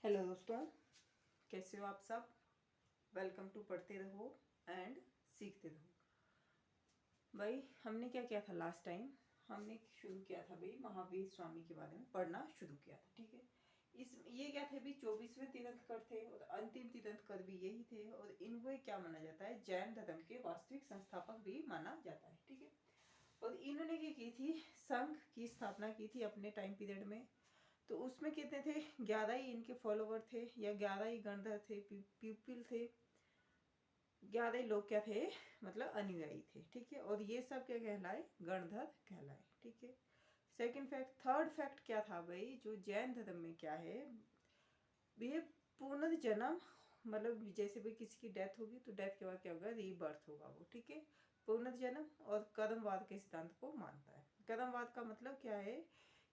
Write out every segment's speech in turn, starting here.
Hello दोस्तों, कैसे हो आप सब। वेलकम टू पढ़ते रहो एंड सीखते रहो। भाई हमने क्या किया था लास्ट टाइम, हमने शुरू किया था भाई महावीर स्वामी के बारे में पढ़ना शुरू किया था। ठीक है, इस ये क्या थे भी 24वें तीर्थंकर थे और अंतिम तीर्थंकर भी यही थे और इनको क्या माना जाता है, जैन धर्म के वास्तविक संस्थापक भी माना जाता है। ठीक है, और इन्होंने क्या की थी, संघ की स्थापना की थी अपने टाइम पीरियड में। तो उसमें कितने थे, 11 ही इनके फॉलोवर थे या 11 ही गणधर थे, पीपल थे, 11 ही लोग क्या थे, मतलब अनुयायी थे। ठीक है, और ये सब क्या कहलाए, गणधर कहलाए। ठीक है, सेकंड फैक्ट, थर्ड फैक्ट क्या था भाई, जो जैन धर्म में क्या है, ये पुनर्जन्म, मतलब जैसे भाई किसी की डेथ होगी तो डेथ के बाद क्या होगा, रीबर्थ होगा वो। ठीक है, पुनर्जन्म और कर्मवाद के सिद्धांत को मानता है। कर्मवाद का मतलब क्या है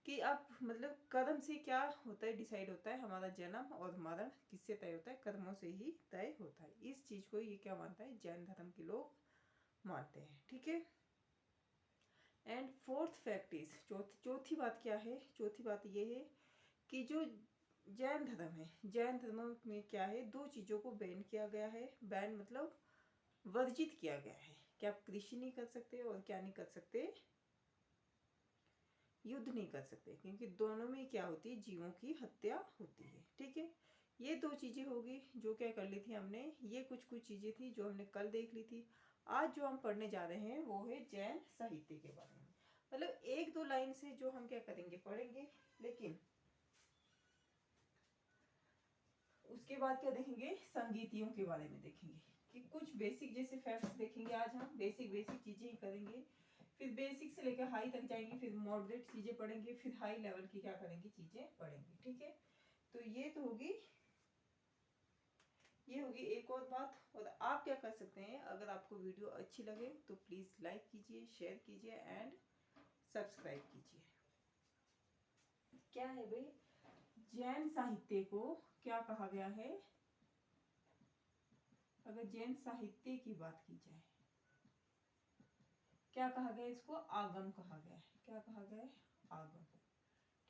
कि अब मतलब कर्म से क्या होता है, डिसाइड होता है, हमारा जन्म और मरण किससे तय होता है, कर्मों से ही तय होता है। इस चीज को ये क्या मानता है, जैन धर्म के लोग मानते हैं। ठीक है, एंड फोर्थ फैक्ट इज, चौथी बात क्या है, चौथी बात ये है कि जो जैन धर्म है, जैन धर्म में क्या है, दो चीजों को बैन किया गया है। बैन मतलब वर्जित किया गया है कि आप कृषि नहीं कर सकते और क्या नहीं कर सकते, युद्ध नहीं कर सकते, क्योंकि दोनों में क्या होती है, जीवों की हत्या होती है। ठीक है, ये दो चीजें होगी जो क्या कर ली थी हमने, ये कुछ कुछ चीजें थी जो हमने कल देख ली थी। आज जो हम पढ़ने जा रहे हैं वो है जैन साहित्य के बारे में। मतलब एक दो लाइन से जो हम क्या करेंगे, पढ़ेंगे, लेकिन उसके बाद क्या देखेंगे, संगीतियों के बारे में देखेंगे कि कुछ बेसिक जैसे फैक्ट्स देखेंगे। आज हम बेसिक बेसिक चीजें ही करेंगे, फिर बेसिक से लेकर हाई तक जाएंगे, फिर मॉडरेट चीजें पढ़ेंगे, फिर हाई लेवल की क्या करेंगे, चीजें पढ़ेंगे। ठीक है, तो ये तो होगी, ये होगी एक और बात। और आप क्या कर सकते हैं, अगर आपको वीडियो अच्छी लगे तो प्लीज लाइक कीजिए, शेयर कीजिए एंड सब्सक्राइब कीजिए। क्या है भाई, जैन साहित्य को क्या कहा गया है, अगर जैन साहित्य की बात की जाए, क्या कहा गया, इसको आगम कहा गया है। क्या कहा गया है, आगम।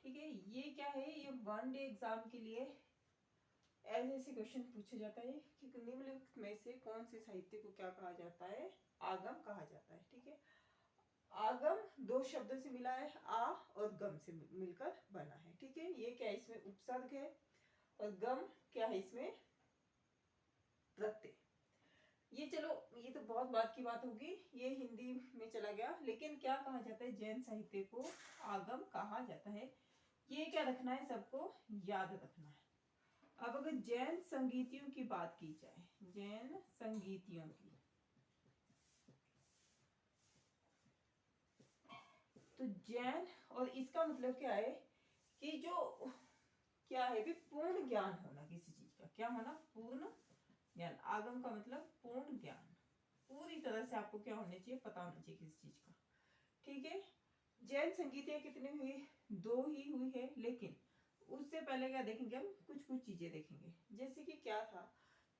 ठीक है, ये क्या है, ये वन डे एग्जाम के लिए ऐसे ऐसे क्वेश्चन पूछा जाता है कि निम्नलिखित में से कौन से साहित्य को क्या कहा जाता है, आगम कहा जाता है। ठीक है, आगम दो शब्दों से मिला है, आ और गम से मिलकर बना है। ठीक है, ये क्या है, इसमें उपसर्ग है और गम क्या है, इसमें प्रत्यय। ये चलो, ये तो बहुत बात की बात होगी, ये हिंदी में चला गया, लेकिन क्या कहा जाता है, जैन साहित्य को आगम कहा जाता है। ये क्या रखना है, सबको याद रखना है। अब अगर जैन संगीतियों की बात की जाए, जैन संगीतियों की, तो जैन, और इसका मतलब क्या है कि जो क्या है भी, पूर्ण ज्ञान होना किसी चीज का, क्या होना, पूर्ण ज्ञान। आगम का मतलब पूर्ण ज्ञान, पूरी तरह से आपको क्या होना चाहिए, पता होना चाहिए किसी चीज का। ठीक है, जैन संगीतियां कितनी हुई, दो ही हुई है, लेकिन उससे पहले क्या देखेंगे, हम कुछ कुछ चीजें देखेंगे। जैसे कि क्या था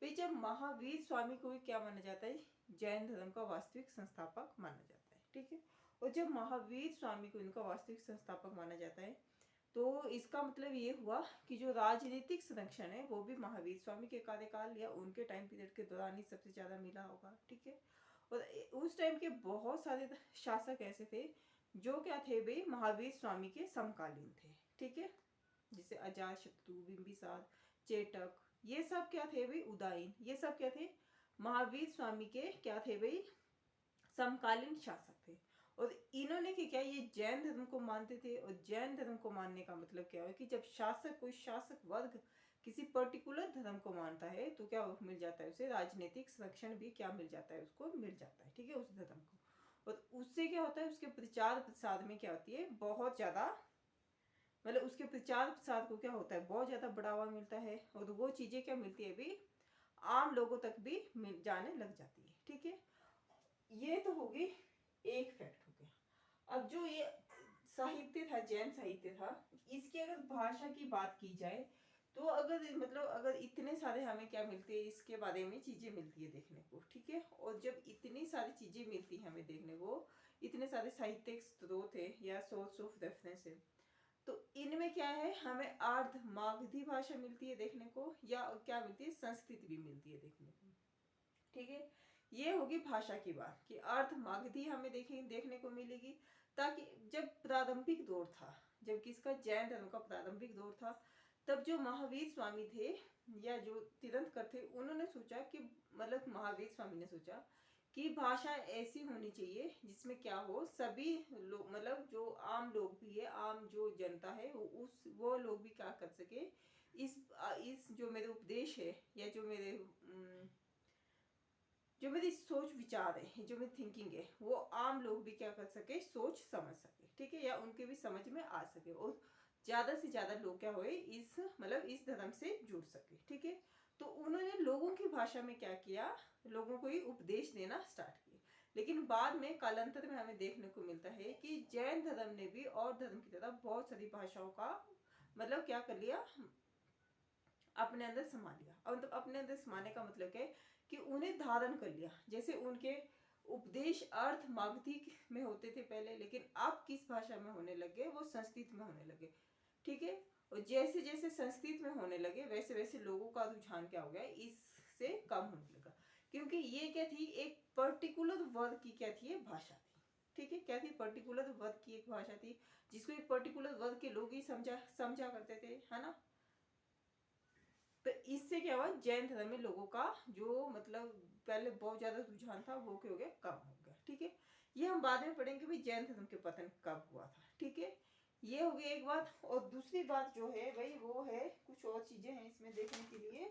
भाई, जब महावीर स्वामी को क्या माना जाता है, जैन धर्म का वास्तविक संस्थापक माना जाता है। ठीक है, और जब महावीर स्वामी को इनका वास्तविक संस्थापक माना जाता है, तो इसका मतलब ये हुआ कि जो राजनीतिक संरक्षण है वो भी महावीर स्वामी के कार्यकाल या उनके टाइम पीरियड के दौरान ही सबसे ज्यादा मिला होगा। ठीक है, और उस टाइम के बहुत सारे शासक ऐसे थे जो क्या थे भाई, महावीर स्वामी के समकालीन थे। ठीक है, जैसे अजात शत्रु, बिंबिसार, चेटक, ये सब क्या थे भाई, उदयन, ये सब क्या थे, महावीर स्वामी के क्या थे भाई, समकालीन शासक थे। और इन्होंने क्या, ये जैन धर्म को मानते थे। और जैन धर्म को मानने का मतलब क्या है कि जब शासक, कोई शासक वर्ग किसी पर्टिकुलर धर्म को मानता है तो क्या मिल जाता है उसे, राजनीतिक संरक्षण भी क्या मिल जाता है, उसको मिल जाता है। ठीक है, उस धर्म को। और उससे क्या होता है, उसके प्रचार प्रसार में क्या होती है, बहुत ज्यादा, मतलब उसके प्रचार प्रसार को क्या होता है, बहुत ज्यादा बढ़ावा मिलता है। और वो चीजें क्या मिलती है भी, आम लोगों तक भी मिल जाने लग जाती है। ठीक है, ये तो होगी, एक फैक्ट हो गया। अब जो ये साहित्य था, जैन साहित्य था, इसकी अगर भाषा की बात की जाए तो अगर मतलब अगर इतने सारे हमें क्या मिलते हैं, इसके बारे में चीजें मिलती है देखने को। ठीक है, और जब इतनी सारी चीजें मिलती है हमें देखने को, इतने सारे साहित्यिक स्रोत है या सोर्स ऑफ रेफरेंस है, तो इनमें क्या है, हमें अर्ध मागधी भाषा मिलती है देखने को, या क्या मिलती है, संस्कृत भी मिलती है देखने को। ठीक है, ये होगी भाषा की बात कि अर्ध मागधी हमें देखने को मिलेगी। ताकि जब प्रारंभिक दौर था, जब किसका, जैन धर्म का प्रारंभिक दौर था, तब जो महावीर स्वामी थे या जो तीर्थंकर थे, उन्होंने सोचा कि मतलब महावीर स्वामी ने सोचा कि भाषा ऐसी होनी चाहिए जिसमें क्या हो, सभी लोग मतलब जो आम लोग भी है, आम जो जनता है वो लोग भी क्या कर सके, इस जो मेरे उपदेश है या जो मेरी सोच विचार है, जो मेरी थिंकिंग है, वो आम लोग भी क्या कर सके, सोच समझ सके। ठीक है, या उनके भी समझ में आ सके और ज्यादा से ज्यादा लोग क्या हुए, इस धर्म से जुड़ सके। ठीक है, तो उन्होंने लोगों की भाषा में क्या किया, लोगों को ही उपदेश देना स्टार्ट किया। लेकिन बाद में कालांतर में हमें देखने को मिलता है कि जैन धर्म ने भी और धर्म की तरह बहुत सारी भाषाओं का मतलब क्या कर लिया, अपने अंदर समा लिया। और तो अपने अंदर समाने का मतलब क्या है कि उन्हें धारण कर लिया। जैसे उनके उपदेश अर्थ मागधी में होते थे पहले, लेकिन अब किस भाषा में होने लगे, वो संस्कृत में होने लगे। ठीक है, और जैसे जैसे संस्कृत में होने लगे वैसे वैसे लोगों का रुझान क्या हो गया, इससे कम होने लगा। क्योंकि ये क्या थी, एक पर्टिकुलर वर्ग की क्या थी, भाषा थी। ठीक है, क्या थी, पर्टिकुलर वर्ग की एक भाषा थी, जिसको एक पर्टिकुलर वर्ग के लोग ही समझा करते थे, है ना। तो इससे क्या हुआ, जैन धर्म में लोगों का जो मतलब पहले बहुत ज्यादा रुझान था, वो क्या हो गया, कम हो गया। ठीक है, ये हम बाद में पढ़ेंगे भी जैन धर्म के पतन कब हुआ था। ठीक है, ये हो गई एक बात। और दूसरी बात जो है भाई, वो है कुछ और चीजें हैं इसमें देखने के लिए।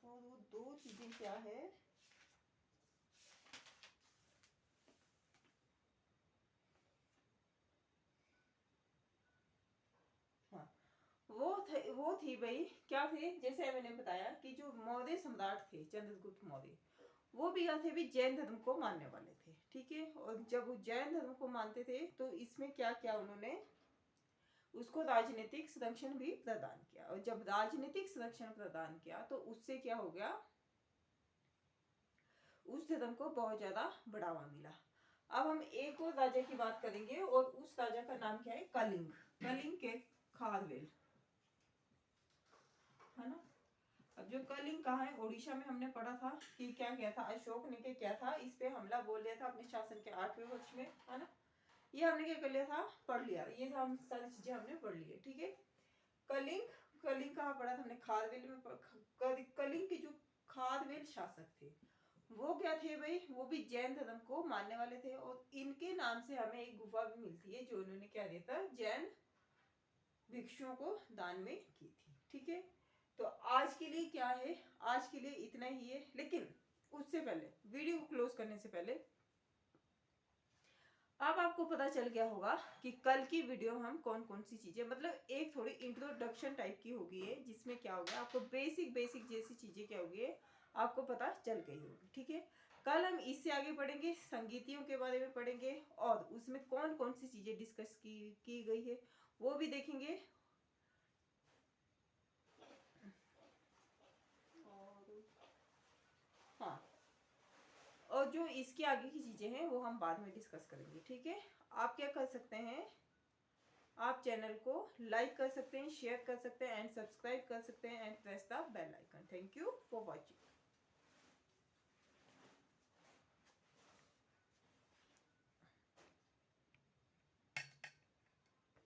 और वो दो चीजें क्या है, हाँ, वो थी भाई, क्या थे, जैसे मैंने बताया कि जो मौर्य सम्राट थे, चंद्रगुप्त मौर्य, वो भी क्या थे भी, जैन धर्म को मानने वाले थे। ठीक है, और जब वो जैन धर्म को मानते थे तो इसमें क्या किया उन्होंने, उसको राजनीतिक संरक्षण भी प्रदान किया। और जब राजनीतिक संरक्षण प्रदान किया तो उससे क्या हो गया, उस धर्म को बहुत ज्यादा बढ़ावा मिला। अब हम एक और राजा की बात करेंगे, और उस राजा का नाम क्या है, कलिंग। कलिंग के खारवेल, है ना। अब जो कलिंग कहाँ है, उड़ीसा में, हमने पढ़ा था कि क्या किया था, अशोक ने क्या था, इस पे हमला बोल दिया था अपने शासन के 8वें वर्ष में, है ना। ये हमने क्या कर लिया था, पढ़ लिया, ये हम सारी चीजें हमने पढ़ ली है। ठीक है, कलिंग, कलिंग कहाँ पढ़ा था हमने, खारवेल में कलिंग के जो खारवेल शासक थे, वो क्या थे भाई, वो भी जैन धर्म को मानने वाले थे। और इनके नाम से हमें एक गुफा भी मिलती है जो उन्होंने क्या दिया था, जैन भिक्षुओं को दान में की थी। ठीक है, तो आज के लिए क्या है, आज के लिए इतना ही है। लेकिन उससे पहले, वीडियो को क्लोज करने से पहले, अब आपको पता चल गया होगा कि कल की वीडियो में हम कौन कौन सी चीजें, मतलब एक थोड़ी इंट्रोडक्शन टाइप की होगी है, जिसमें क्या हो गया, आपको बेसिक बेसिक जैसी चीजें क्या होगी, आपको पता चल गई होगी। ठीक है, कल हम इससे आगे पढ़ेंगे, संगीतियों के बारे में पढ़ेंगे, और उसमें कौन कौन सी चीजें डिस्कस की गई है वो भी देखेंगे। और हाँ, और जो इसके आगे की चीजें हैं वो हम बाद में डिस्कस करेंगे। ठीक है, आप क्या कर सकते हैं, आप चैनल को लाइक कर सकते हैं, शेयर कर सकते हैं, एंड सब्सक्राइब कर सकते हैं, and press the bell icon. Thank you for watching.